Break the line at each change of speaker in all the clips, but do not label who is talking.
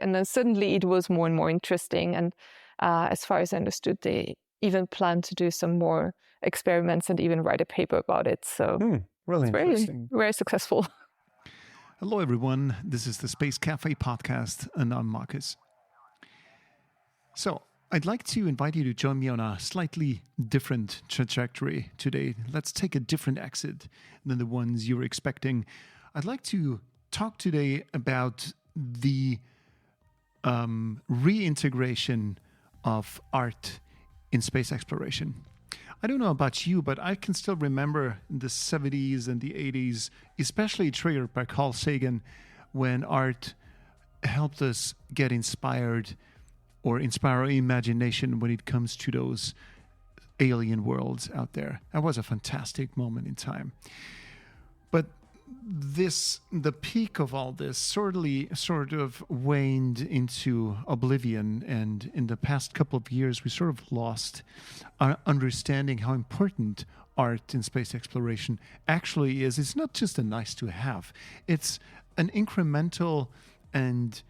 And then suddenly it was more and more interesting. And as far as I understood, they even plan to do some more experiments and even write a paper about it. So
really
it's
interesting.
very, very successful.
Hello, everyone. This is the Space Cafe podcast, and I'm Marcus. So, I'd like to invite you to join me on a slightly different trajectory today. Let's take a different exit than the ones you were expecting. I'd like to talk today about the reintegration of art in space exploration. I don't know about you, but I can still remember in the 70s and the 80s, especially triggered by Carl Sagan, when art helped us get inspired or inspire our imagination when it comes to those alien worlds out there. That was a fantastic moment in time. But the peak of all this sort of waned into oblivion, and in the past couple of years, we sort of lost our understanding how important art in space exploration actually is. It's not just a nice to have; it's an incremental and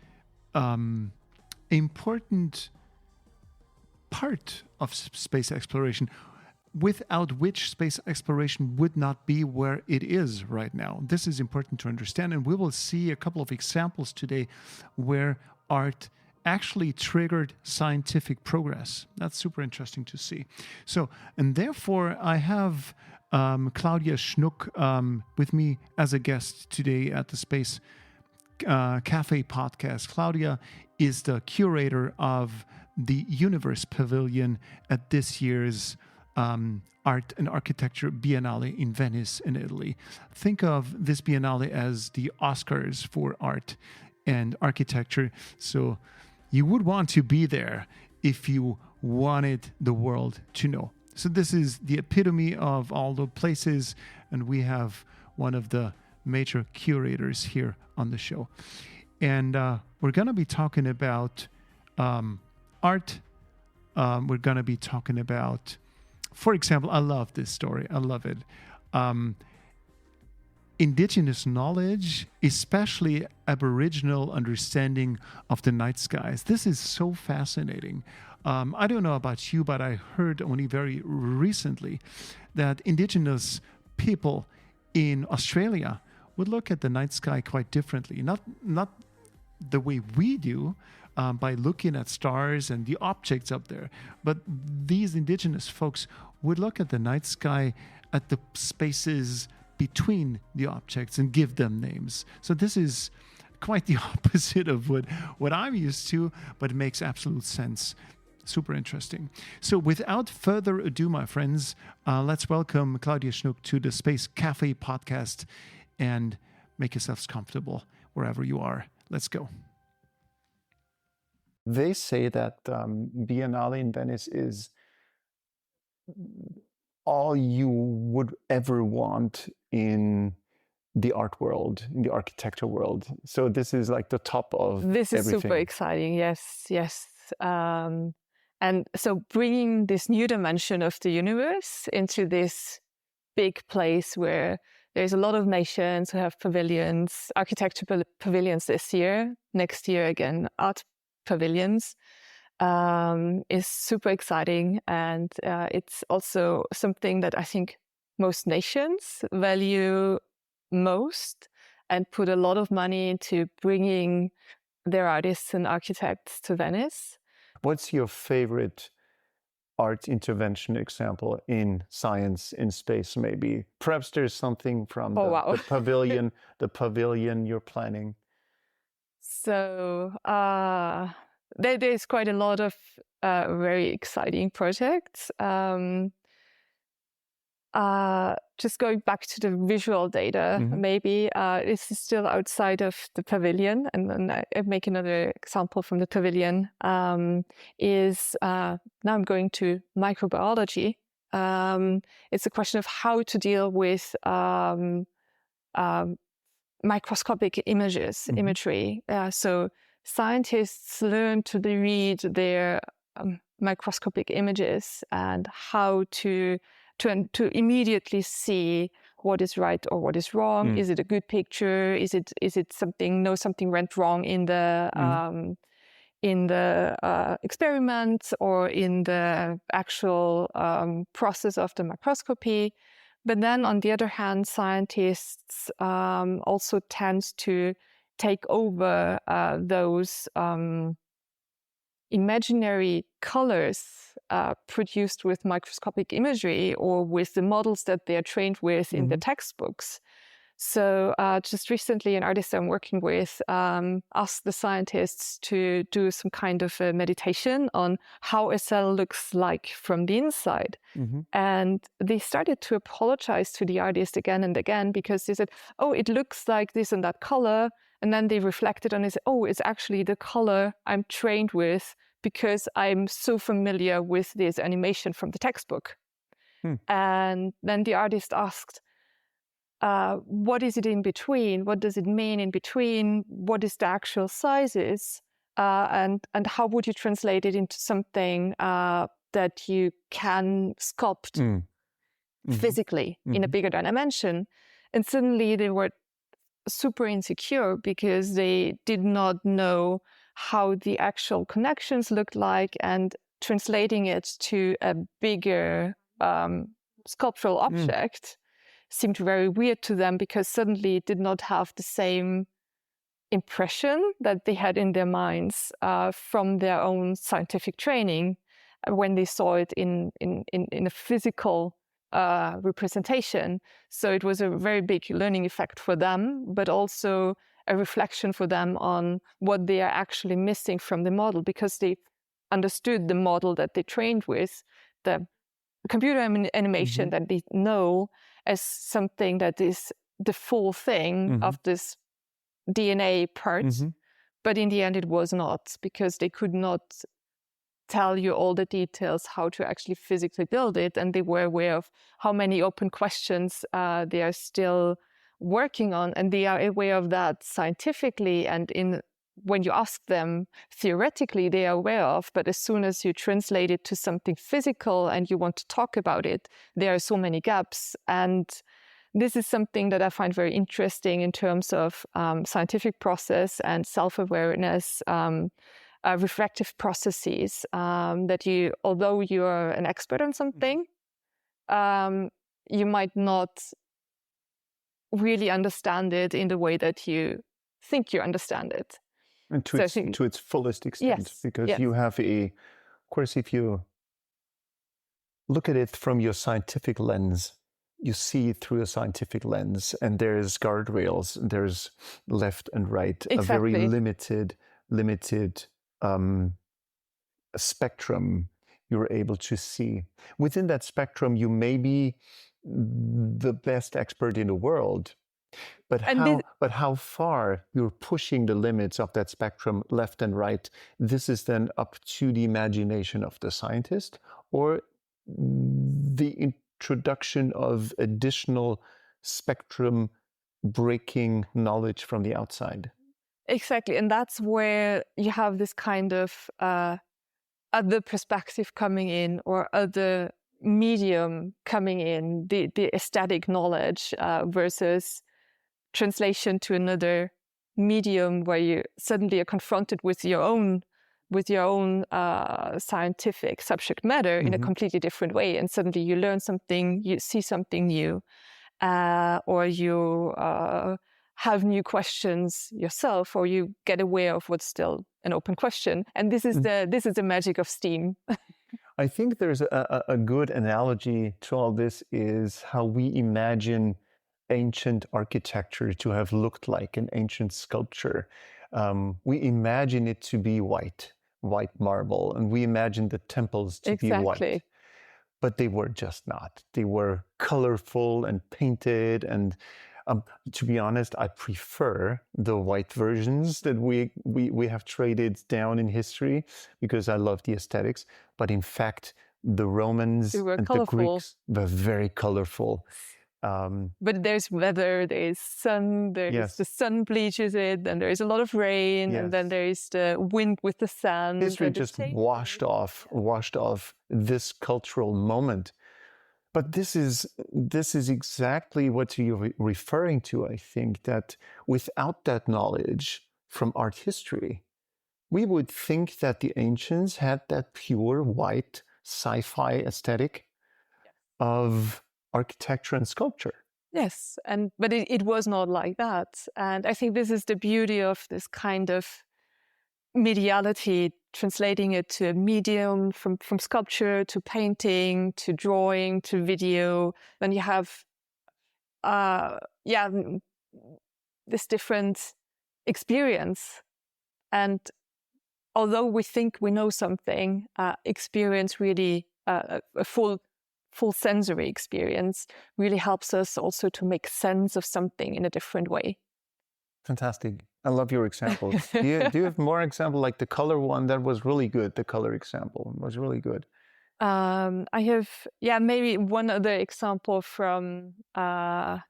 important part of space exploration, without which space exploration would not be where it is right now. This is important to understand, and we will see a couple of examples today where art actually triggered scientific progress. That's super interesting to see. So, and therefore, I have Claudia Schnugg with me as a guest today at the Space Cafe podcast. Claudia is the curator of the Universe Pavilion at this year's Art and Architecture Biennale in Venice in Italy. Think of this Biennale as the Oscars for art and architecture. So you would want to be there if you wanted the world to know. So this is the epitome of all the places, and we have one of the major curators here on the show. And we're going to be talking about art. We're going to be talking about, for example, I love this story. I love it. Indigenous knowledge, especially Aboriginal understanding of the night skies. This is so fascinating. I don't know about you, but I heard only very recently that Indigenous people in Australia would look at the night sky quite differently. Not the way we do, by looking at stars and the objects up there. But these Indigenous folks would look at the night sky, at the spaces between the objects, and give them names. So this is quite the opposite of what I'm used to, but it makes absolute sense. Super interesting. So without further ado, my friends, let's welcome Claudia Schnugg to the Space Cafe podcast, and make yourselves comfortable wherever you are. Let's go.
They say that Biennale in Venice is all you would ever want in the art world, in the architecture world. So this is like the top of
This is
everything.
super exciting. Yes. And so bringing this new dimension of the universe into this big place where there's a lot of nations who have pavilions, architecture pavilions this year, next year again, art pavilions, is super exciting. And it's also something that I think most nations value most and put a lot of money into bringing their artists and architects to Venice.
What's your favorite art intervention example in science, in space, maybe? Perhaps there's something from the pavilion you're planning.
So there's quite a lot of very exciting projects. Just going back to the visual data, maybe this is still outside of the pavilion, and then I make another example from the pavilion. Now I'm going to microbiology. It's a question of how to deal with microscopic imagery. So scientists learn to read their microscopic images and how to immediately see what is right or what is wrong. Is it a good picture? Is it something went wrong in the experiment or in the actual process of the microscopy. But then on the other hand, scientists also tend to take over those imaginary colors produced with microscopic imagery or with the models that they are trained with in the textbooks. So just recently, an artist I'm working with asked the scientists to do some kind of a meditation on how a cell looks like from the inside. And they started to apologize to the artist again and again because they said, oh, it looks like this and that color. And then they reflected on it, oh, it's actually the color I'm trained with because I'm so familiar with this animation from the textbook. And then the artist asked, what is it in between? What does it mean in between? What is the actual sizes? And how would you translate it into something that you can sculpt physically in a bigger dimension? And suddenly they were super insecure because they did not know how the actual connections looked like, and translating it to a bigger sculptural object seemed very weird to them because suddenly it did not have the same impression that they had in their minds from their own scientific training when they saw it in a physical representation. So it was a very big learning effect for them, but also a reflection for them on what they are actually missing from the model, because they understood the model that they trained with, the computer animation that they know as something that is the full thing of this DNA part. But in the end, it was not, because they could not tell you all the details how to actually physically build it. And they were aware of how many open questions they are still working on. And they are aware of that scientifically. And when you ask them theoretically, they are aware of. But as soon as you translate it to something physical and you want to talk about it, there are so many gaps. And this is something that I find very interesting in terms of scientific process and self-awareness, reflective processes, that you, although you're an expert on something, you might not really understand it in the way that you think you understand it.
And to its fullest extent, because you have of course, if you look at it from your scientific lens, you see through a scientific lens, and there's guardrails, there's left and right, a very limited spectrum you're able to see. Within that spectrum, you may be the best expert in the world, but how far you're pushing the limits of that spectrum left and right, this is then up to the imagination of the scientist, or the introduction of additional spectrum breaking knowledge from the outside.
Exactly. And that's where you have this kind of other perspective coming in, or other medium coming in, the aesthetic knowledge versus translation to another medium where you suddenly are confronted with your own scientific subject matter in a completely different way. And suddenly you learn something, you see something new, or you have new questions yourself, or you get aware of what's still an open question. And this is the magic of STEAM.
I think there's a good analogy to all this is how we imagine ancient architecture to have looked like, an ancient sculpture. We imagine it to be white marble, and we imagine the temples to be white. But they were just not. They were colorful and painted, and to be honest, I prefer the white versions that we have traded down in history, because I love the aesthetics. But in fact, the Romans and the Greeks were very colorful.
But there's weather, there's sun, the sun bleaches it, and there's a lot of rain, and then there's the wind with the sand.
History just washed off this cultural moment. But this is exactly what you're referring to, I think, that without that knowledge from art history, we would think that the ancients had that pure white sci-fi aesthetic of architecture and sculpture.
Yes, but it was not like that. And I think this is the beauty of this kind of mediality, translating it to a medium from sculpture to painting to drawing to video. When you have this different experience, and although we think we know something, experience really a full sensory experience really helps us also to make sense of something in a different way.
Fantastic. I love your examples. do you have more example, like the color one? That was really good. The color example was really good.
I have, maybe one other example from, I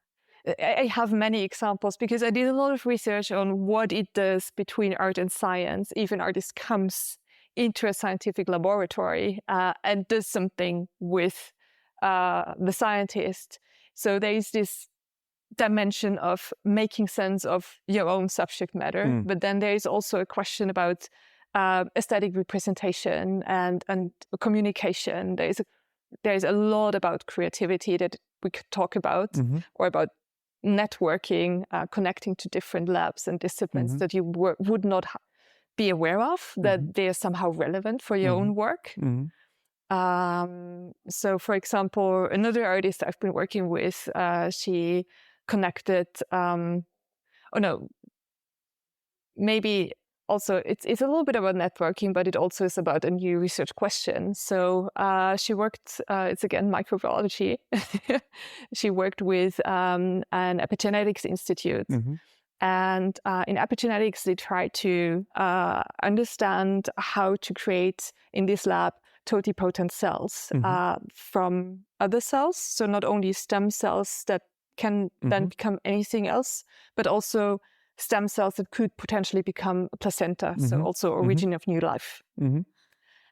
have many examples because I did a lot of research on what it does between art and science. Even artist comes into a scientific laboratory and does something with the scientist. So there is this dimension of making sense of your own subject matter, but then there is also a question about aesthetic representation and communication. There's a lot about creativity that we could talk about, or about networking, connecting to different labs and disciplines that you would not be aware of, that they are somehow relevant for your own work. So, for example, another artist I've been working with, she connected, maybe also it's a little bit about networking, but it also is about a new research question. So she worked, it's again microbiology. She worked with an epigenetics institute. And in epigenetics, they tried to understand how to create in this lab totipotent cells from other cells. So not only stem cells that can then become anything else, but also stem cells that could potentially become a placenta, so also origin of new life.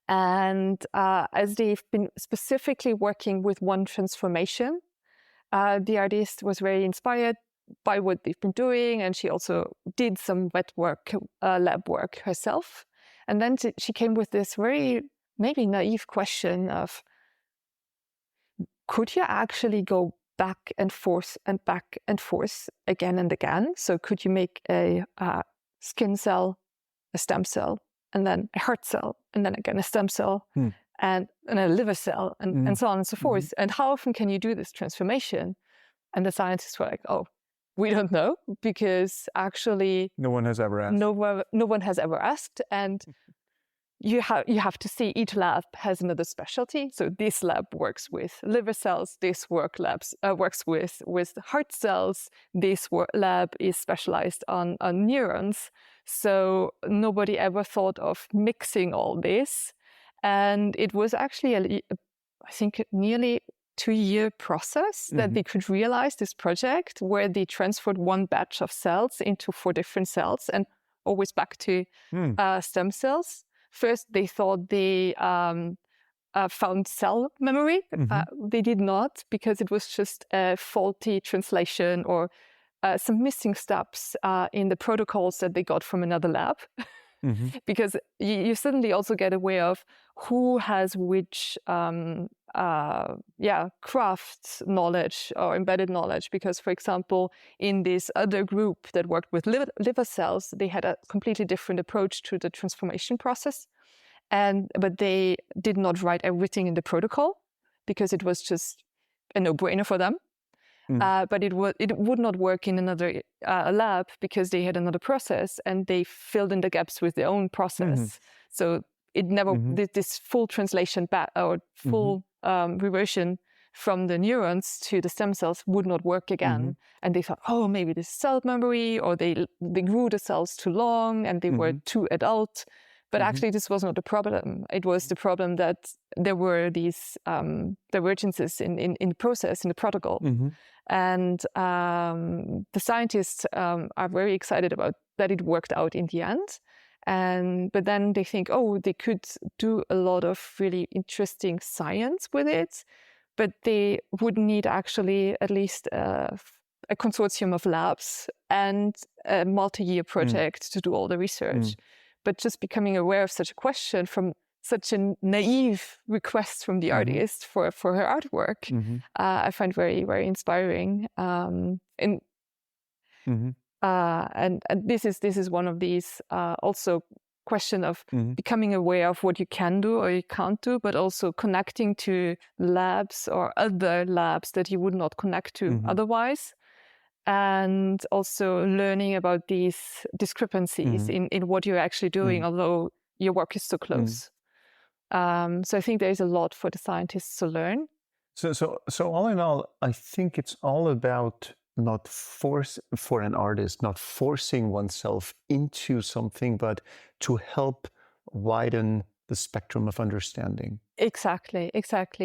And as they've been specifically working with one transformation, the artist was very inspired by what they've been doing, and she also did some wet work, lab work herself. And then she came with this very maybe naive question of, could you actually go back and forth again and again? So could you make a skin cell, a stem cell, and then a heart cell, and then again a stem cell, and a liver cell, and so on and so forth? And how often can you do this transformation? And the scientists were like, oh, we don't know, because actually
no one has ever asked.
No one has ever asked. And you have to see each lab has another specialty. So this lab works with liver cells. This works with heart cells. This lab is specialized on neurons. So nobody ever thought of mixing all this. And it was actually, I think, nearly 2-year process that they could realize this project, where they transferred one batch of cells into 4 different cells, and always back to stem cells. First, they thought they found cell memory. They did not, because it was just a faulty translation or some missing steps in the protocols that they got from another lab. Because you suddenly also get aware of who has which craft knowledge or embedded knowledge. Because, for example, in this other group that worked with liver cells, they had a completely different approach to the transformation process. But they did not write everything in the protocol, because it was just a no-brainer for them. But it would not work in another lab, because they had another process and they filled in the gaps with their own process. So it never did this full translation back, or full reversion from the neurons to the stem cells would not work again. And they thought, oh, maybe this is cell memory, or they grew the cells too long and they were too adult. But actually, this was not the problem. It was the problem that there were these divergences in the process, in the protocol. And the scientists are very excited about that it worked out in the end. But then they think, oh, they could do a lot of really interesting science with it. but they would need actually at least a consortium of labs and a multi-year project to do all the research. But just becoming aware of such a question from such a naive request from the artist for her artwork, I find very, very inspiring. And this is one of these also question of becoming aware of what you can do or you can't do, but also connecting to labs or other labs that you would not connect to otherwise. And also learning about these discrepancies in what you're actually doing, although your work is so close. So I think there is a lot for the scientists to learn.
So all in all, I think it's all about not forcing oneself into something, but to help widen the spectrum of understanding.
Exactly.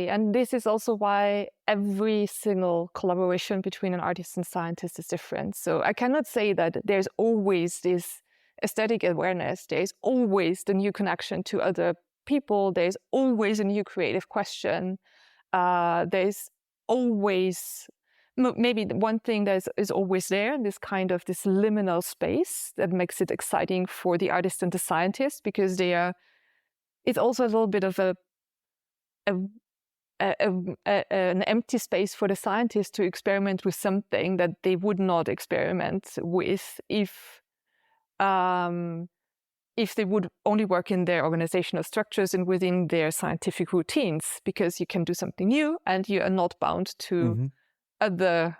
And this is also why every single collaboration between an artist and scientist is different. So I cannot say that there's always this aesthetic awareness. There's always the new connection to other people. There's always a new creative question. There's always, maybe one thing that is always there, this liminal space that makes it exciting for the artist and the scientist, because it's also a little bit of an empty space for the scientist to experiment with something that they would not experiment with if they would only work in their organizational structures and within their scientific routines, because you can do something new and you are not bound to other,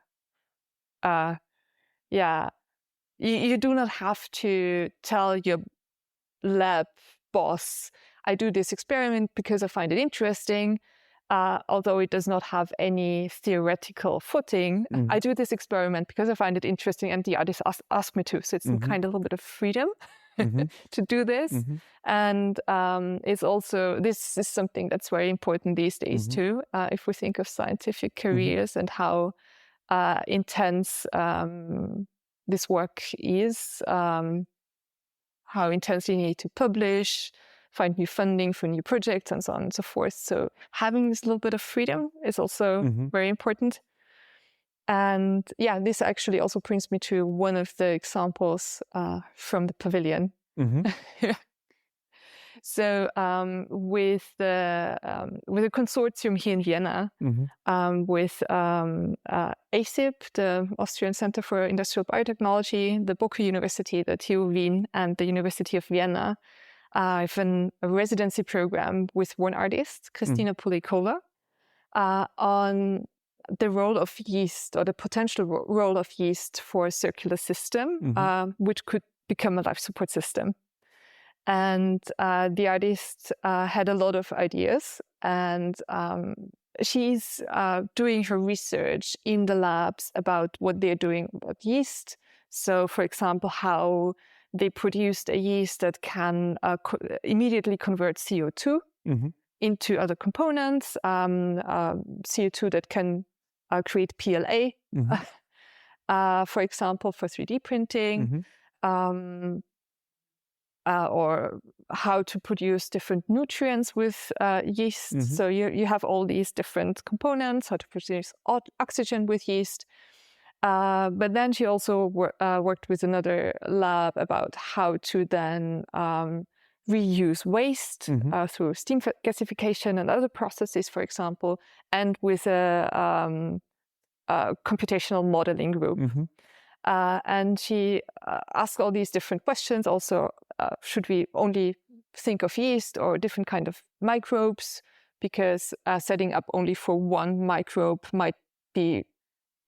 you do not have to tell your lab boss, I do this experiment because I find it interesting, although it does not have any theoretical footing. I do this experiment because I find it interesting and the artist asked me to. So it's kind of a little bit of freedom to do this. And it's also, this is something that's very important these days too, if we think of scientific careers and how intense this work is, how intensely you need to publish, find new funding for new projects, and so on and so forth. So having this little bit of freedom is also very important. And this actually also brings me to one of the examples from the pavilion. So with a consortium here in Vienna, with ASIP, the Austrian Center for Industrial Biotechnology, the Boku University, the TU Wien, and the University of Vienna, I have a residency program with one artist, Kristina Pulikova, on the role of yeast, or the potential role of yeast for a circular system, which could become a life support system. And the artist had a lot of ideas, and she's doing her research in the labs about what they're doing about yeast. So, for example, how they produced a yeast that can immediately convert CO2 into other components, CO2 that can create PLA, for example, for 3D printing, or how to produce different nutrients with yeast. So you have all these different components, how to produce oxygen with yeast. But then she also worked with another lab about how to then reuse waste through steam gasification and other processes, for example, and with a computational modeling group. And she asked all these different questions. Also, should we only think of yeast or different kind of microbes? Because setting up only for one microbe might be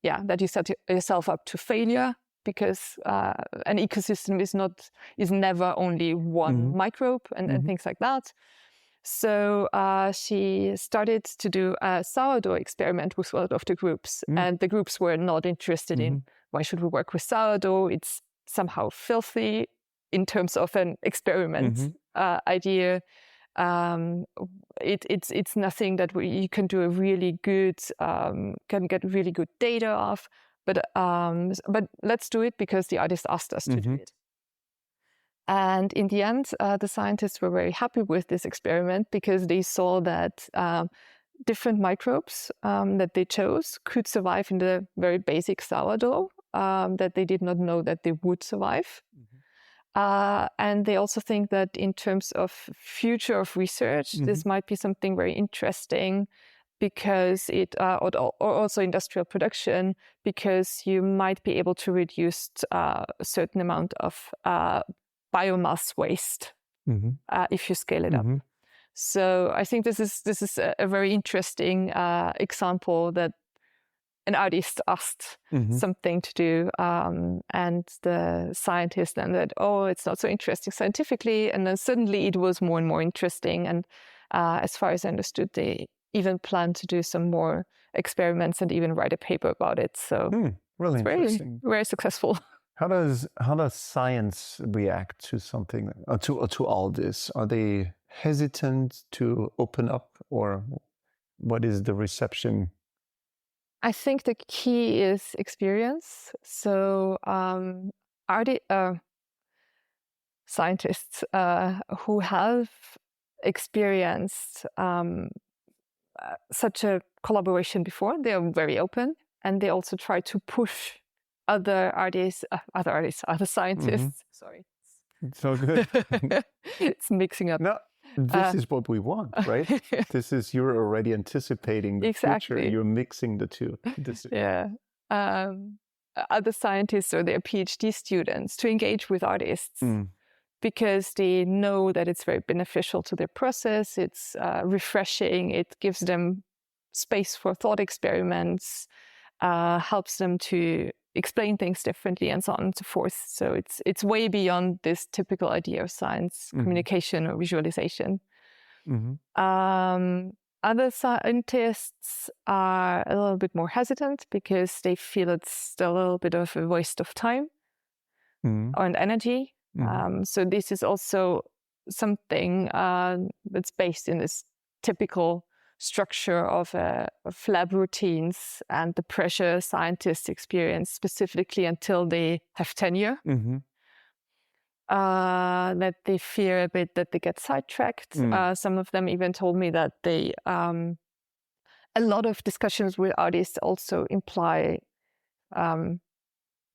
that you set yourself up to failure, because an ecosystem is never only one microbe and things like that. So she started to do a sourdough experiment with one of the groups, and the groups were not interested in why should we work with sourdough. It's somehow filthy in terms of an experiment idea. It's nothing that you can do a really good, can get really good data of, but let's do it because the artist asked us to do it. And in the end, the scientists were very happy with this experiment because they saw that different microbes that they chose could survive in the very basic sourdough that they did not know that they would survive. And they also think that in terms of future of research, this might be something very interesting because or also industrial production, because you might be able to reduce a certain amount of biomass waste if you scale it up. So I think this is a very interesting example that an artist asked something to do, and the scientist then said, "Oh, it's not so interesting scientifically," and then suddenly it was more and more interesting. And as far as I understood, they even plan to do some more experiments and even write a paper about it. So
really interesting,
very successful.
How does science react to something to all this? Are they hesitant to open up, or what is the reception?
I think the key is experience. So scientists who have experienced such a collaboration before, they are very open, and they also try to push other scientists. Sorry.
It's so good.
It's mixing up.
No, this is what we want, right? You're already anticipating the future. You're mixing the two.
Other scientists or their PhD students to engage with artists because they know that it's very beneficial to their process. It's refreshing. It gives them space for thought experiments, helps them to explain things differently, and so on and so forth. So it's way beyond this typical idea of science, communication or visualization. Other scientists are a little bit more hesitant because they feel it's still a little bit of a waste of time and energy. So this is also something that's based in this typical structure of lab routines and the pressure scientists experience specifically until they have tenure. That they fear a bit that they get sidetracked. Some of them even told me that they a lot of discussions with artists also imply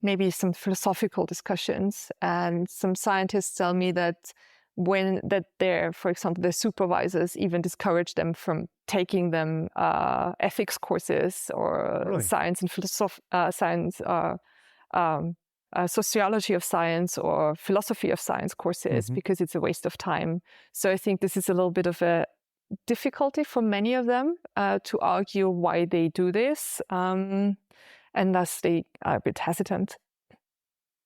maybe some philosophical discussions, and some scientists tell me that for example, their supervisors even discourage them from taking them ethics courses or science and sociology of science or philosophy of science courses because it's a waste of time. So I think this is a little bit of a difficulty for many of them to argue why they do this, and thus they are a bit hesitant.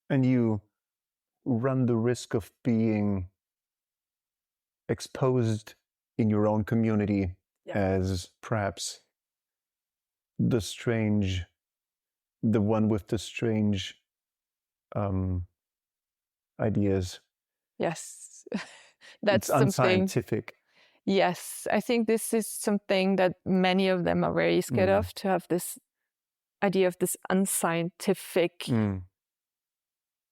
And you run the risk of being exposed in your own community as perhaps the one with the strange ideas.
Yes, that's
it's unscientific.
Yes, I think this is something that many of them are very scared of, to have this idea of this unscientific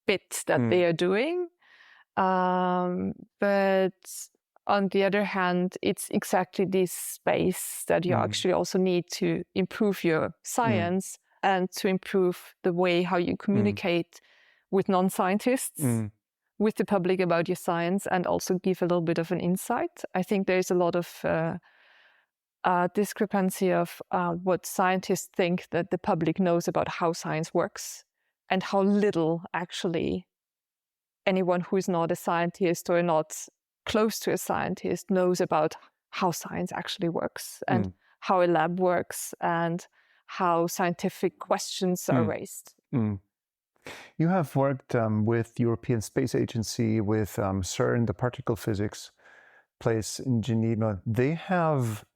bit that they are doing. But on the other hand, it's exactly this space that you actually also need to improve your science and to improve the way how you communicate with non-scientists, with the public about your science, and also give a little bit of an insight. I think there's a lot of discrepancy of what scientists think that the public knows about how science works, and how little actually anyone who is not a scientist or not close to a scientist knows about how science actually works, and how a lab works, and how scientific questions are raised.
You have worked with European Space Agency, with CERN, the particle physics place in Geneva. They have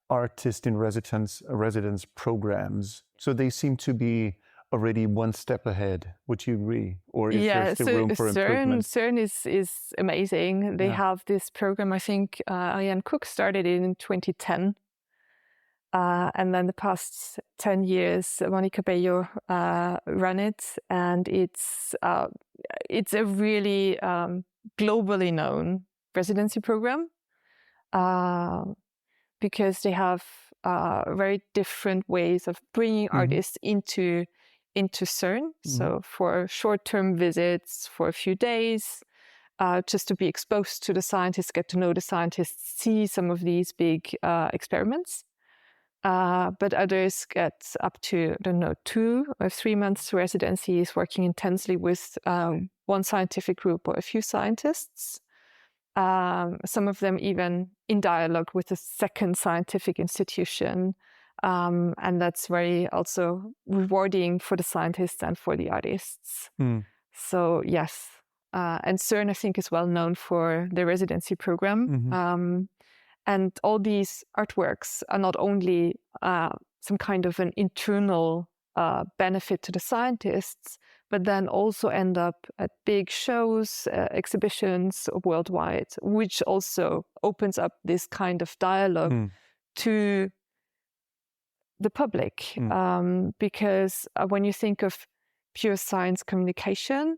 artist in residence programs, so they seem to be already one step ahead. Would you agree, or is there still room for improvement?
CERN is amazing. They have this program. I think Ariane Cook started it in 2010. And then the past 10 years, Monica Bello ran it, and it's a really globally known residency program because they have very different ways of bringing artists into CERN. So for short-term visits for a few days, just to be exposed to the scientists, get to know the scientists, see some of these big experiments. But others get up to, 2 or 3 months residencies, working intensely with one scientific group or a few scientists. Some of them even in dialogue with a second scientific institution. And that's very also rewarding for the scientists and for the artists. So yes. And CERN, I think, is well known for the residency program. And all these artworks are not only some kind of an internal benefit to the scientists, but then also end up at big shows, exhibitions worldwide, which also opens up this kind of dialogue to the public. Because when you think of pure science communication,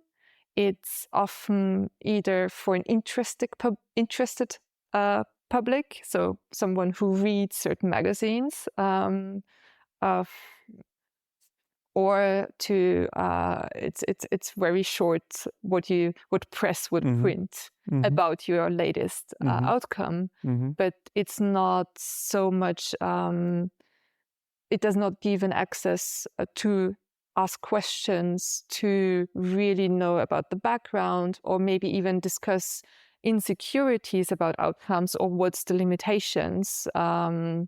it's often either for an interested public, so someone who reads certain magazines, or to it's very short what press would print about your latest outcome, but it's not so much. It does not give an access to ask questions, to really know about the background, or maybe even discuss insecurities about outcomes or what's the limitations. And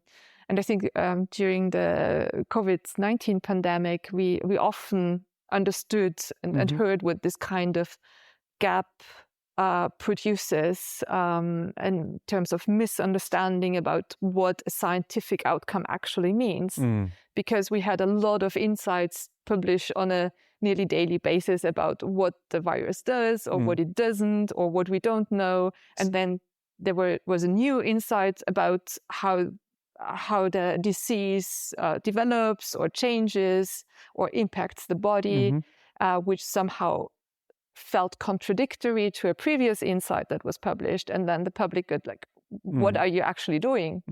I think during the COVID-19 pandemic, we often understood and heard what this kind of gap produces in terms of misunderstanding about what a scientific outcome actually means. Because we had a lot of insights published on a nearly daily basis about what the virus does or what it doesn't or what we don't know. And then there was a new insight about how the disease develops or changes or impacts the body, which somehow felt contradictory to a previous insight that was published. And then the public got like, what are you actually doing?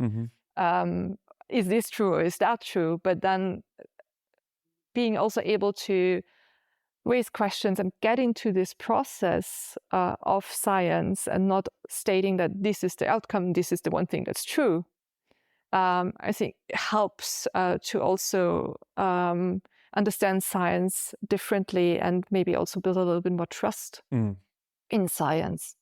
Is this true or is that true? But then being also able to raise questions and get into this process of science and not stating that this is the outcome, this is the one thing that's true, I think helps to also understand science differently and maybe also build a little bit more trust in science.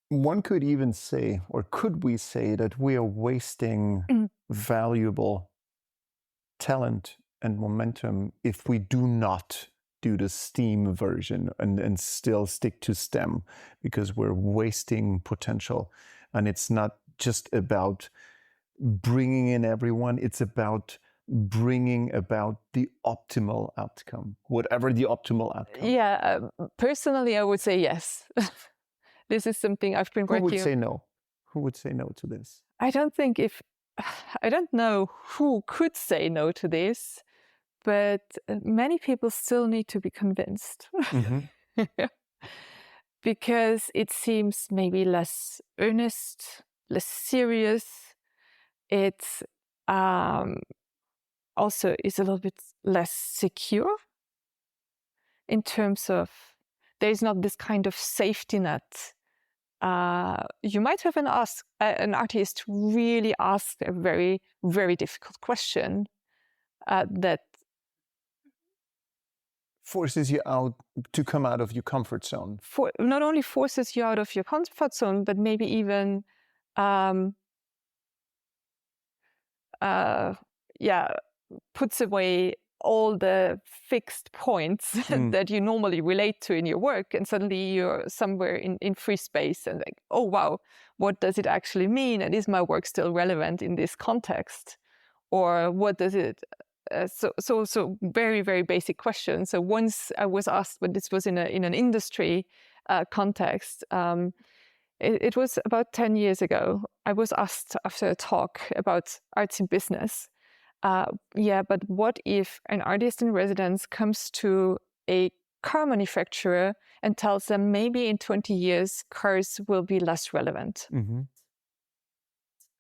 One could even say, or could we say, that we are wasting valuable talent and momentum if we do not do the STEAM version and still stick to STEM, because we're wasting potential. And it's not just about bringing in everyone, it's about bringing about the optimal outcome, whatever the optimal outcome.
Yeah, personally, I would say yes. This is something I've been working on.
Who would say no? Who would say no to this?
I don't know who could say no to this, but many people still need to be convinced. Because it seems maybe less earnest, less serious. It's also is a little bit less secure in terms of there's not this kind of safety net. You might have an artist really ask a very, very difficult question that
forces you out to come out of your comfort zone.
Not only forces you out of your comfort zone, but maybe even puts away all the fixed points that you normally relate to in your work, and suddenly you're somewhere in free space and like, oh wow, what does it actually mean? And is my work still relevant in this context? Or what does it so very, very basic question. So once I was asked, but this was in an industry context, it was about 10 years ago, I was asked after a talk about arts in business, but what if an artist in residence comes to a car manufacturer and tells them maybe in 20 years cars will be less relevant?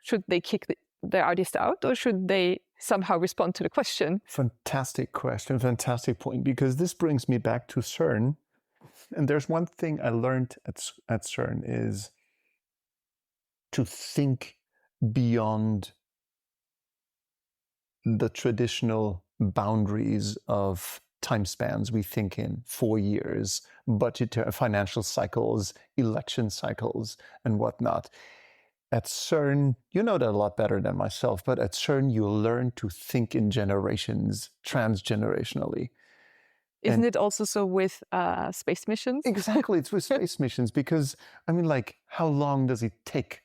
Should they kick the artist out, or should they somehow respond to the question?
Fantastic question, fantastic point, because this brings me back to CERN. And there's one thing I learned at CERN is to think beyond the traditional boundaries of time spans we think in, 4 years, budgetary, financial cycles, election cycles, and whatnot. At CERN, you know that a lot better than myself, but at CERN, you learn to think in generations, transgenerationally.
Isn't it also so with space missions?
Exactly, it's with space missions, because, I mean, like, how long does it take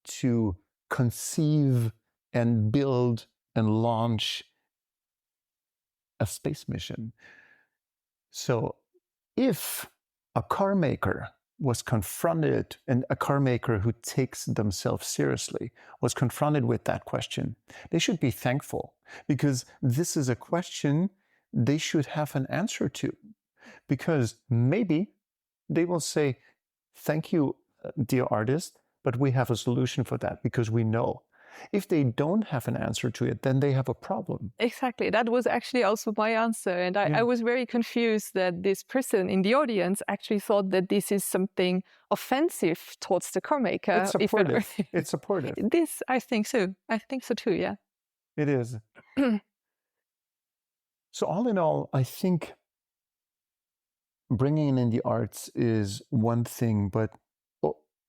to conceive and build and launch a space mission? So if a car maker was confronted, and a car maker who takes themselves seriously was confronted with that question, they should be thankful, because this is a question they should have an answer to. Because maybe they will say, thank you, dear artist, but we have a solution for that, because we know. If they don't have an answer to it, then they have a problem.
Exactly. That was actually also my answer. And I was very confused that this person in the audience actually thought that this is something offensive towards the car maker.
It's supportive. It's supportive.
This, I think so. I think so too, yeah.
It is. So all in all, I think bringing in the arts is one thing, but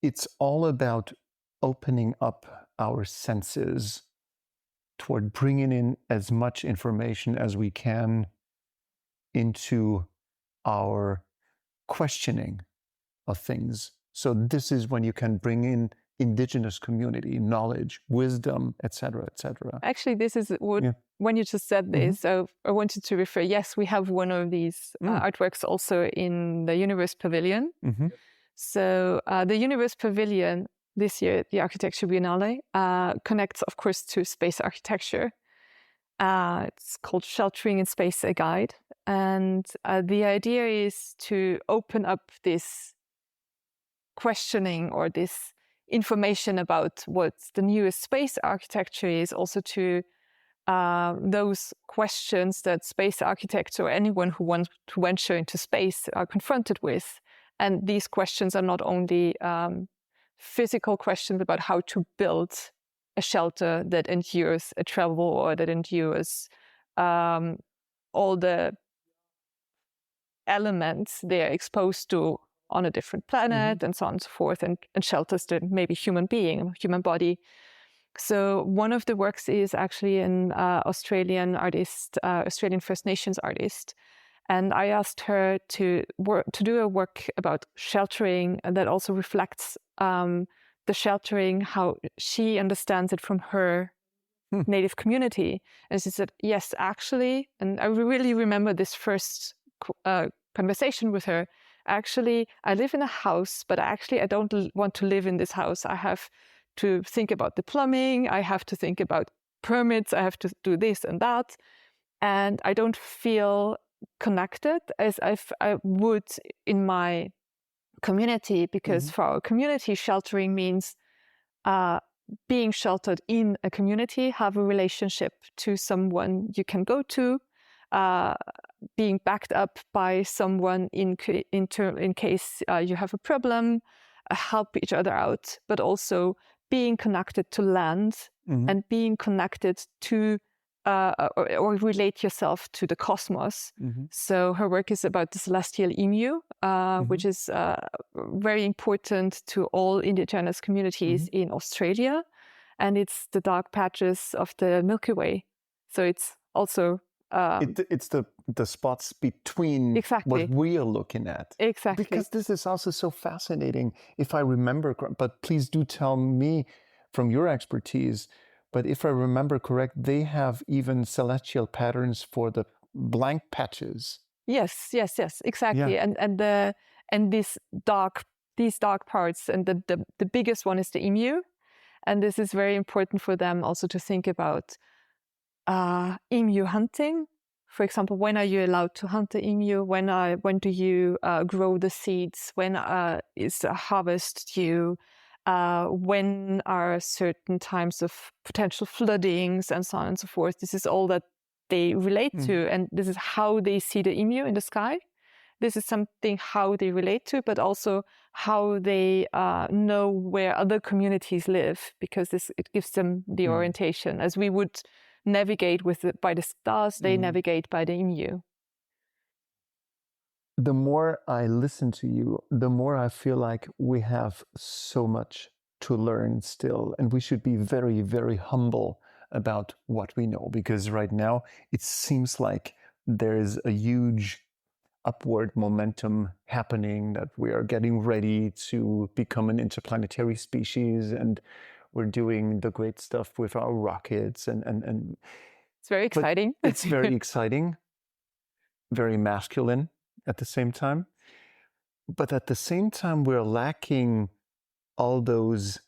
it's all about opening up our senses toward bringing in as much information as we can into our questioning of things. So this is when you can bring in indigenous community, knowledge, wisdom, etc., etc.
Actually, this is what, when you just said this, I wanted to refer, yes, we have one of these artworks also in the Universe Pavilion. So the Universe Pavilion this year, the Architecture Biennale, connects, of course, to space architecture. It's called Sheltering in Space, a Guide. And the idea is to open up this questioning or this information about what the newest space architecture is, also to those questions that space architects or anyone who wants to venture into space are confronted with. And these questions are not only physical questions about how to build a shelter that endures a travel or that endures all the elements they're exposed to on a different planet and so on and so forth, and shelters the maybe human being, human body. So one of the works is actually an Australian artist, Australian First Nations artist. And I asked her to do a work about sheltering that also reflects the sheltering, how she understands it from her native community. And she said, yes, actually, and I really remember this first conversation with her. Actually, I live in a house, but I don't want to live in this house. I have to think about the plumbing. I have to think about permits. I have to do this and that. And I don't feel connected as I would in my community, because for our community, sheltering means being sheltered in a community, have a relationship to someone you can go to, being backed up by someone in case you have a problem, help each other out, but also being connected to land and being connected to or relate yourself to the cosmos. So her work is about the celestial emu, which is very important to all indigenous communities in Australia. And it's the dark patches of the Milky Way. So it's also...
it's the spots between what we are looking at.
Exactly.
Because this is also so fascinating, if I remember, but please do tell me from your expertise, but if I remember correct, they have even celestial patterns for the blank patches.
Yes, exactly. Yeah. And these dark parts, and the biggest one is the emu. And this is very important for them also to think about emu hunting. For example, when are you allowed to hunt the emu? When do you grow the seeds? When is the harvest due? when are certain times of potential floodings and so on and so forth. This is all that they relate to, and this is how they see the emu in the sky. This is something how they relate to, but also how they know where other communities live, because it gives them the orientation. As we would navigate by the stars, they navigate by the emu.
The more I listen to you, the more I feel like we have so much to learn still, and we should be very, very humble about what we know, because right now it seems like there is a huge upward momentum happening, that we are getting ready to become an interplanetary species, and we're doing the great stuff with our rockets, and
it's very exciting.
It's very exciting, very masculine at the same time. But at the same time, we're lacking all those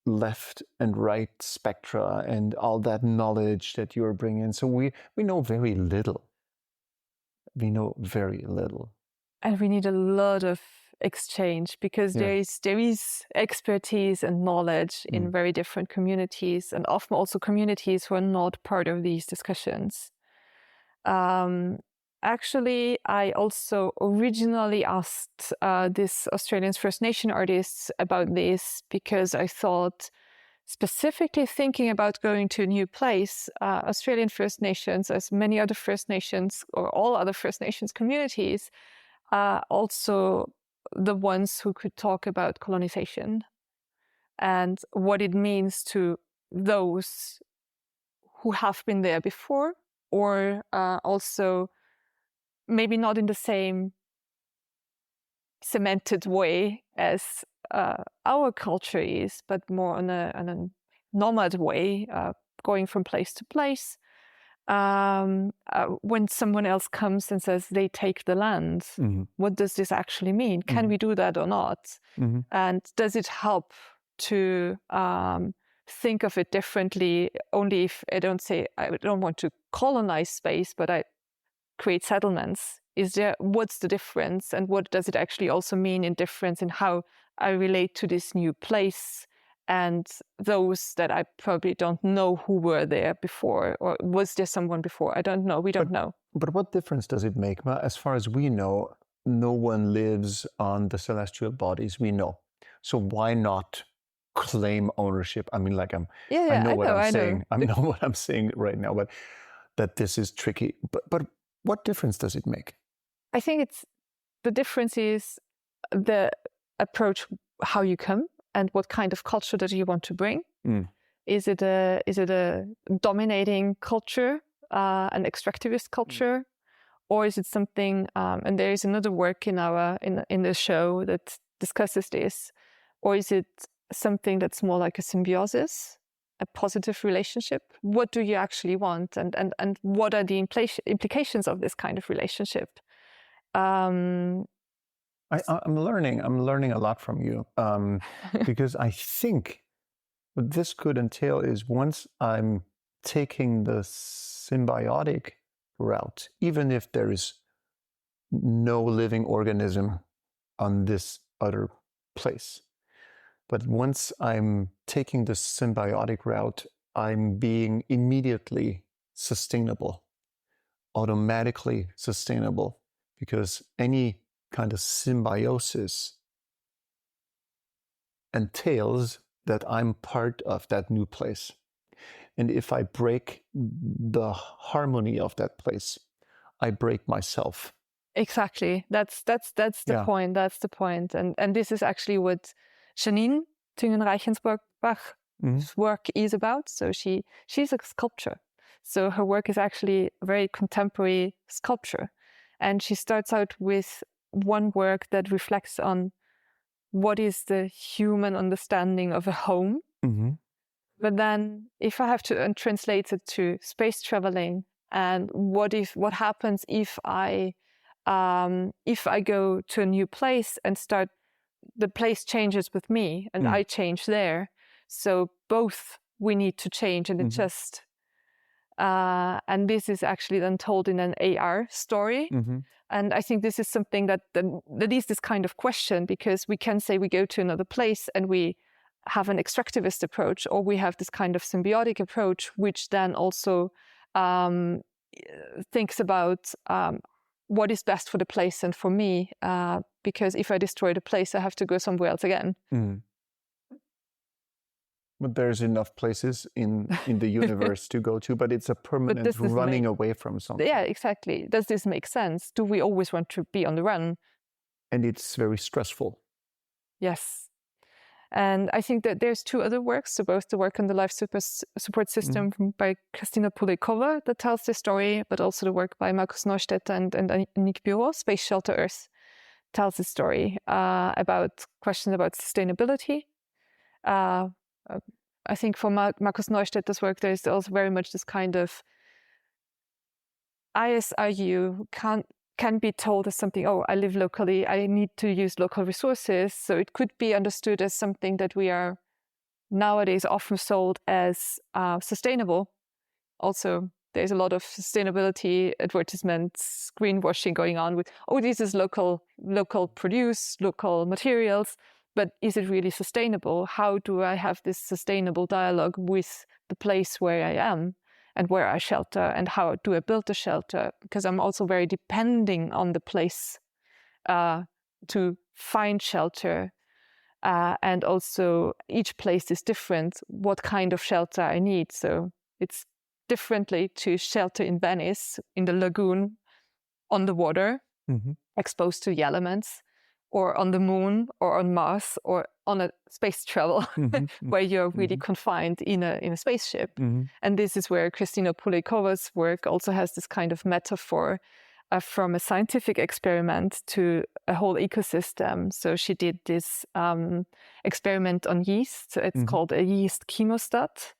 left and right spectra and all that knowledge that you're bringing. So we know very little. We know very little.
And we need a lot of exchange, because there is expertise and knowledge in very different communities, and often also communities who are not part of these discussions. Actually, I also originally asked this Australian First Nation artists about this, because I thought, specifically thinking about going to a new place, Australian First Nations, as many other First Nations or all other First Nations communities, are also the ones who could talk about colonization and what it means to those who have been there before, or also maybe not in the same cemented way as our culture is, but more on a nomad way, going from place to place. When someone else comes and says they take the land, what does this actually mean? Can we do that or not? And does it help to think of it differently? Only if I don't want to colonize space, but I create settlements. What's the difference, and what does it actually also mean in difference in how I relate to this new place and those that I probably don't know who were there before, or was there someone before? I don't know. We don't know.
But what difference does it make? As far as we know, no one lives on the celestial bodies we know. So why not claim ownership? I mean, like I know what I'm saying. I know what I'm saying right now, but that this is tricky. But what difference does it make?
I think the difference is the approach, how you come, and what kind of culture that you want to bring. Is it a dominating culture, an extractivist culture, or is it something? And there is another work in the show that discusses this, or is it something that's more like a symbiosis, a positive relationship? What do you actually want, and what are the implications of this kind of relationship?
I'm learning a lot from you, because I think what this could entail is, once I'm taking the symbiotic route, even if there is no living organism on this other place, but once I'm taking the symbiotic route, I'm being immediately sustainable, automatically sustainable, because any kind of symbiosis entails that I'm part of that new place. And if I break the harmony of that place, I break myself.
Exactly. That's the point. That's the point. And this is actually what Janine Thüngen-Reichensbach's work is about. So she's a sculptor. So her work is actually very contemporary sculpture. And she starts out with one work that reflects on what is the human understanding of a home. But then if I have to translate it to space traveling, and what happens if I go to a new place and the place changes with me and I change there. So both we need to change, and it just and this is actually then told in an AR story. And I think this is something that is this kind of question, because we can say we go to another place and we have an extractivist approach, or we have this kind of symbiotic approach, which then also thinks about what is best for the place and for me, because if I destroy the place, I have to go somewhere else again.
Mm. But there's enough places in the universe to go to, but it's a permanent running away from something.
Yeah, exactly. Does this make sense? Do we always want to be on the run?
And it's very stressful.
Yes. And I think that there's two other works, so both the work on the life support system by Krystyna Pulejkova that tells the story, but also the work by Markus Neustädter and Nick Bureau, Space Shelter Earth, tells the story about questions about sustainability. I think for Markus Neustädter's work, there's also very much this kind of ISRU can be told as something, oh, I live locally, I need to use local resources. So it could be understood as something that we are nowadays often sold as sustainable. Also, there's a lot of sustainability advertisements, greenwashing going on with, oh, this is local produce, local materials, but is it really sustainable? How do I have this sustainable dialogue with the place where I am? And where I shelter, and how do I build the shelter? Because I'm also very depending on the place to find shelter. And also each place is different, what kind of shelter I need. So it's differently to shelter in Venice, in the lagoon, on the water, exposed to the elements, or on the moon, or on Mars, or on a space travel, where you're really confined in a spaceship. And this is where Krystyna Pulejkova's work also has this kind of metaphor from a scientific experiment to a whole ecosystem. So she did this experiment on yeast. It's called a yeast chemostat.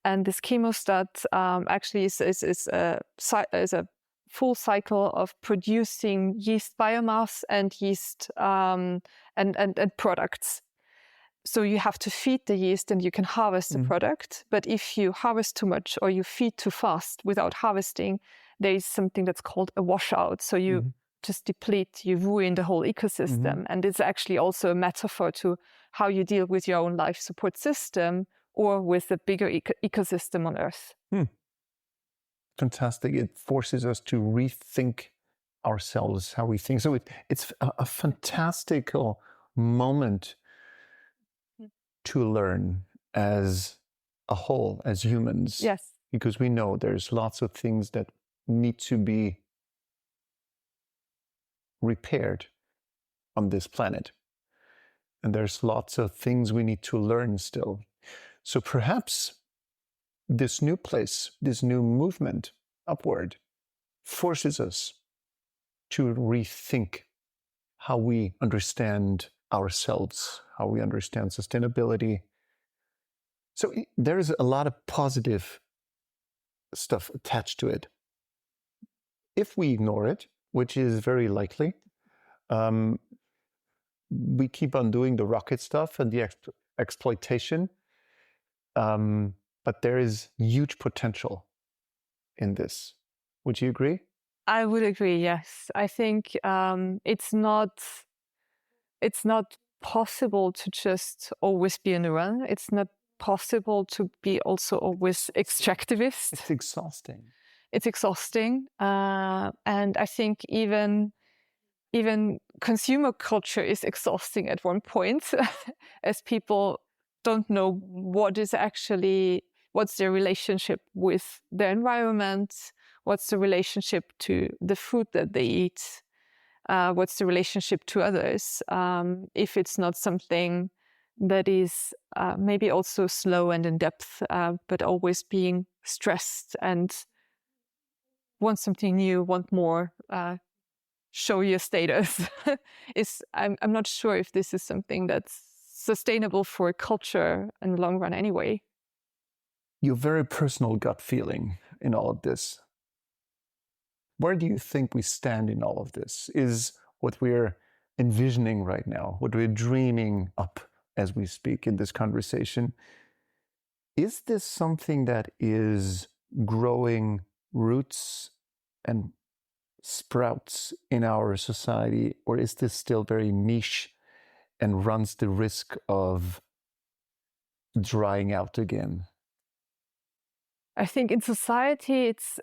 And this chemostat actually is a full cycle of producing yeast biomass and yeast and products. So you have to feed the yeast and you can harvest the product. But if you harvest too much or you feed too fast without harvesting, there is something that's called a washout. So you just deplete, you ruin the whole ecosystem. And it's actually also a metaphor to how you deal with your own life support system or with the bigger ecosystem on Earth.
Fantastic. It forces us to rethink ourselves, how we think. So it's a fantastical moment to learn as a whole, as humans.
Yes.
Because we know there's lots of things that need to be repaired on this planet. And there's lots of things we need to learn still. So perhaps this new place, this new movement upward, forces us to rethink how we understand ourselves, how we understand sustainability. So there's a lot of positive stuff attached to it. If we ignore it, which is very likely, we keep on doing the rocket stuff and the exploitation. But there is huge potential in this. Would you agree?
I would agree, yes. I think it's not possible to just always be on the run. It's not possible to be also always extractivist.
It's exhausting.
It's exhausting. And I think even consumer culture is exhausting at one point as people don't know what's their relationship with their environment, what's the relationship to the food that they eat, what's the relationship to others, if it's not something that is maybe also slow and in depth, but always being stressed and want something new, want more, show your status. I'm not sure if this is something that's sustainable for culture in the long run anyway.
Your very personal gut feeling in all of this. Where do you think we stand in all of this? Is what we're envisioning right now, what we're dreaming up as we speak in this conversation, is this something that is growing roots and sprouts in our society, or is this still very niche and runs the risk of drying out again?
I think in society it's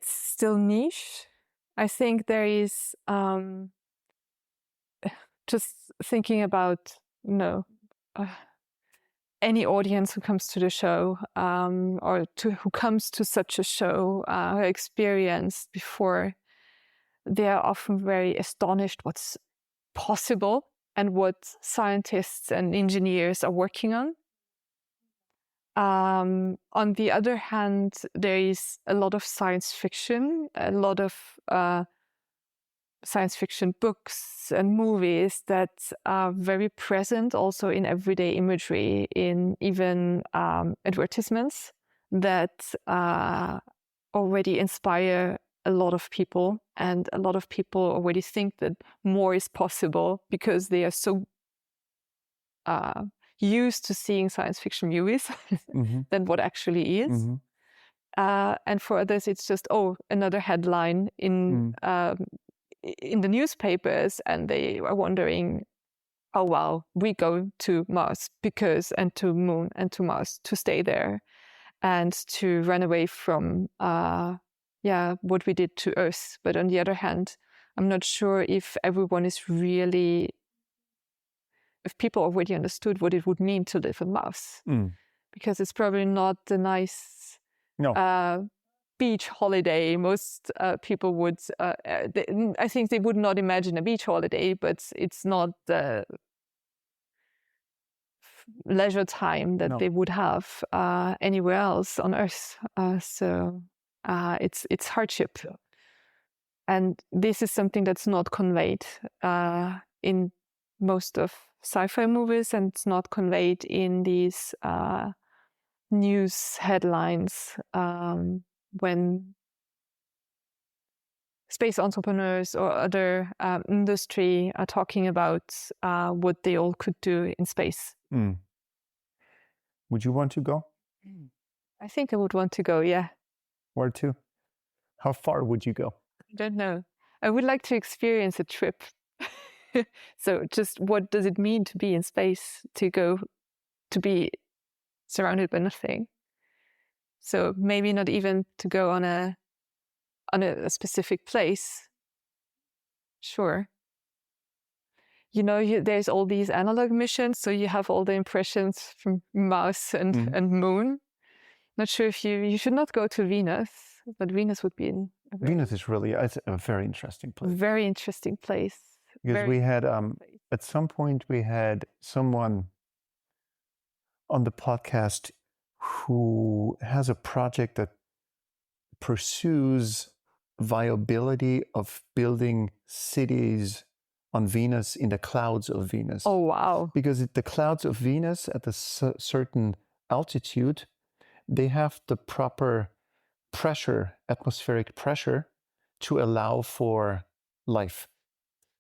still niche. I think there is just thinking about any audience who comes to the show who comes to such a show experienced before, they are often very astonished what's possible and what scientists and engineers are working on. On the other hand, there is a lot of science fiction, a lot of science fiction books and movies that are very present also in everyday imagery, in even advertisements that already inspire a lot of people. And a lot of people already think that more is possible because they are so used to seeing science fiction movies than what actually is. And for others, it's just, another headline in the newspapers, and they are wondering, oh wow, we go to Mars and to Moon and to Mars to stay there and to run away from what we did to Earth. But on the other hand, I'm not sure if people already understood what it would mean to live on Mars, because it's probably not the nice beach holiday most people would. I think they would not imagine a beach holiday, but it's not the leisure time that they would have anywhere else on Earth. So it's hardship, and this is something that's not conveyed in most of sci-fi movies, and it's not conveyed in these news headlines when space entrepreneurs or other industry are talking about what they all could do in space.
Would you want to go?
I think I would want to go, yeah.
Where to? How far would you go?
I don't know. I would like to experience a trip. So just what does it mean to be in space, to be surrounded by nothing? So maybe not even to go on a specific place. Sure. There's all these analog missions, so you have all the impressions from Mars and Moon. Not sure if you should not go to Venus, but Venus would be
Venus is really a very interesting place.
Very interesting place.
Because we had at some point we had someone on the podcast who has a project that pursues viability of building cities on Venus, in the clouds of Venus.
Oh, wow.
Because the clouds of Venus at a certain altitude, they have the proper atmospheric pressure to allow for life.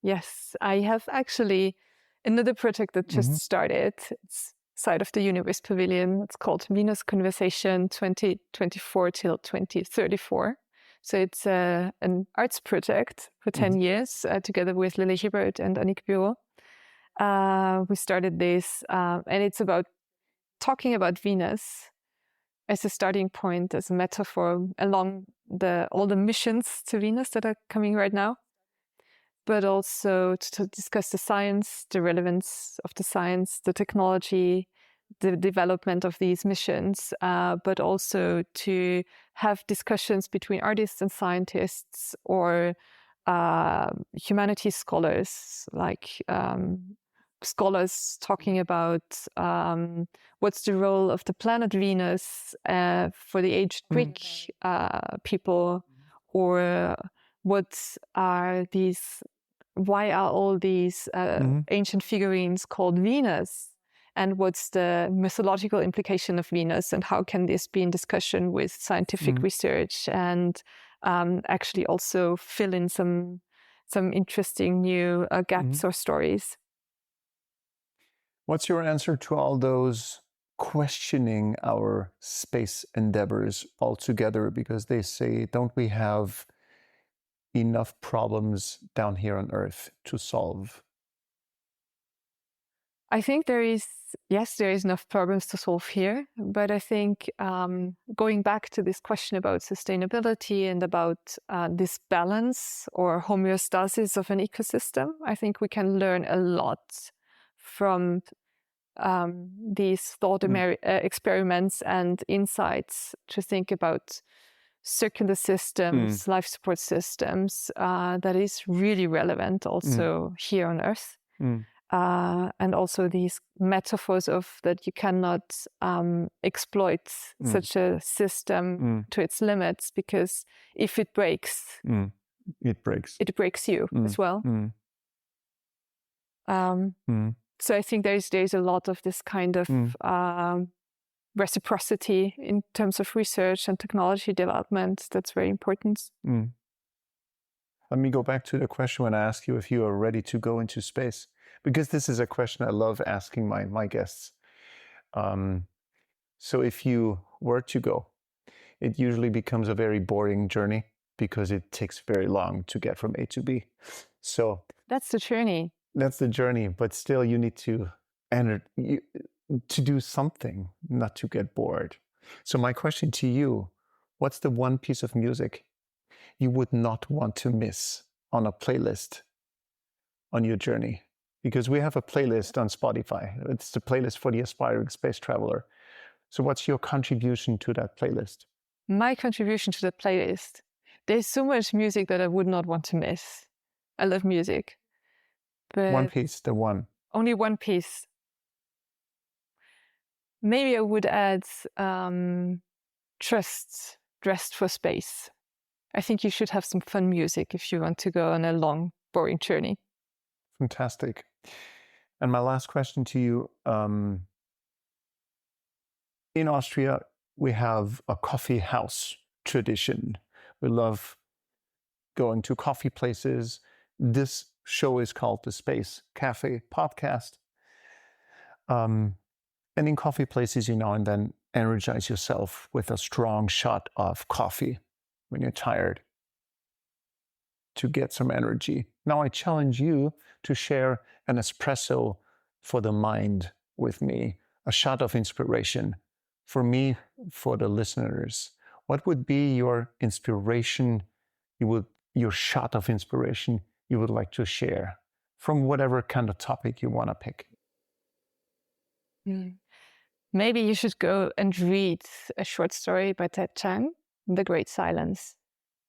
Yes, I have actually another project that just started. It's side of the Universe Pavilion. It's called Venus Conversation 2024 till 2034. So it's an arts project for 10 years together with Lily Hibbert and Annick Bureau. We started this, and it's about talking about Venus as a starting point, as a metaphor along all the missions to Venus that are coming right now, but also to discuss the science, the relevance of the science, the technology, the development of these missions, but also to have discussions between artists and scientists or humanities scholars, like scholars talking about what's the role of the planet Venus for the ancient Greek people, or why are all these ancient figurines called Venus, and what's the mythological implication of Venus, and how can this be in discussion with scientific research, and actually also fill in some interesting new gaps or stories.
What's your answer to all those questioning our space endeavors altogether, because they say, don't we have enough problems down here on Earth to solve?
I think there is yes, there is enough problems to solve here. But I think going back to this question about sustainability and about this balance or homeostasis of an ecosystem, I think we can learn a lot from these thought experiments and insights to think about circular systems, life support systems, that is really relevant also here on Earth. And also these metaphors of that you cannot exploit such a system to its limits, because if it breaks,
it breaks
you as well. So I think there's a lot of this kind of reciprocity in terms of research and technology development that's very important.
Let me go back to the question when I asked you if you are ready to go into space, because this is a question I love asking my guests. So if you were to go, it usually becomes a very boring journey because it takes very long to get from A to B. So
that's the journey.
That's the journey, but still you need to do something, not to get bored. So my question to you, what's the one piece of music you would not want to miss on a playlist on your journey? Because we have a playlist on Spotify. It's the playlist for the aspiring space traveler. So what's your contribution to that playlist?
My contribution to the playlist, there's so much music that I would not want to miss. I love music. But
one piece, the one.
Only one piece. Maybe I would add Trust, Dressed for Space. I think you should have some fun music if you want to go on a long, boring journey.
Fantastic. And my last question to you. In Austria, we have a coffee house tradition. We love going to coffee places. This show is called the Space Cafe Podcast. And in coffee places, you now and then energize yourself with a strong shot of coffee when you're tired to get some energy. Now I challenge you to share an espresso for the mind with me, a shot of inspiration for me, for the listeners. What would be your inspiration, your shot of inspiration you would like to share from whatever kind of topic you want to pick?
Maybe you should go and read a short story by Ted Chiang, The Great Silence.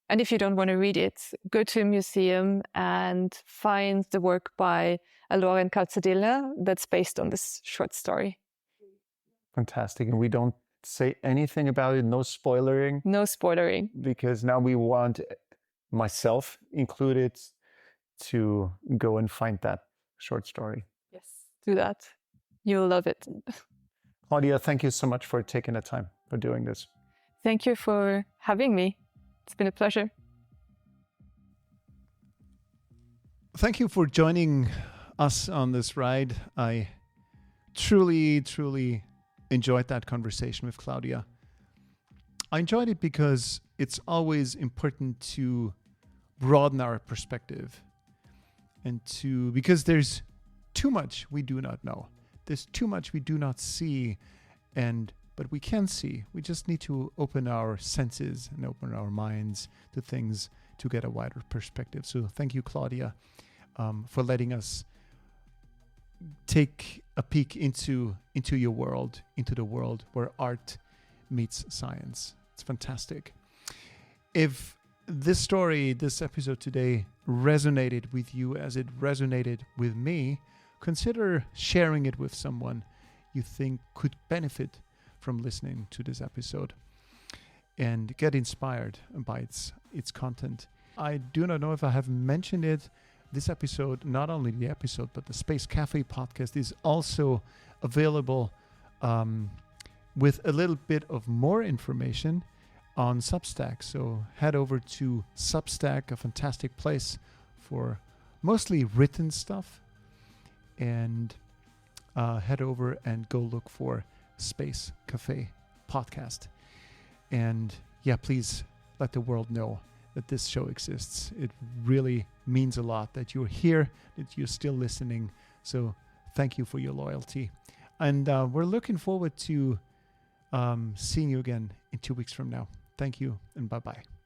And if you don't want to read it, go to a museum and find the work by Lauren Calzadilla that's based on this short story.
Fantastic. And we don't say anything about it, no spoilering?
No spoilering.
Because now we want, myself included, to go and find that short story.
Yes, do that. You'll love it.
Claudia, thank you so much for taking the time for doing this.
Thank you for having me. It's been a pleasure.
Thank you for joining us on this ride. I truly, truly enjoyed that conversation with Claudia. I enjoyed it because it's always important to broaden our perspective and because there's too much we do not know. There's too much we do not see, but we can see. We just need to open our senses and open our minds to things to get a wider perspective. So thank you, Claudia, for letting us take a peek into your world, into the world where art meets science. It's fantastic. If this story, this episode today resonated with you as it resonated with me, consider sharing it with someone you think could benefit from listening to this episode and get inspired by its content. I do not know if I have mentioned it. This episode, not only the episode, but the Space Cafe podcast is also available with a little bit of more information on Substack. So head over to Substack, a fantastic place for mostly written stuff, and head over and go look for Space Cafe Podcast. And yeah, please let the world know that this show exists. It really means a lot that you're here, that you're still listening. So thank you for your loyalty. And we're looking forward to seeing you again in 2 weeks from now. Thank you and bye-bye.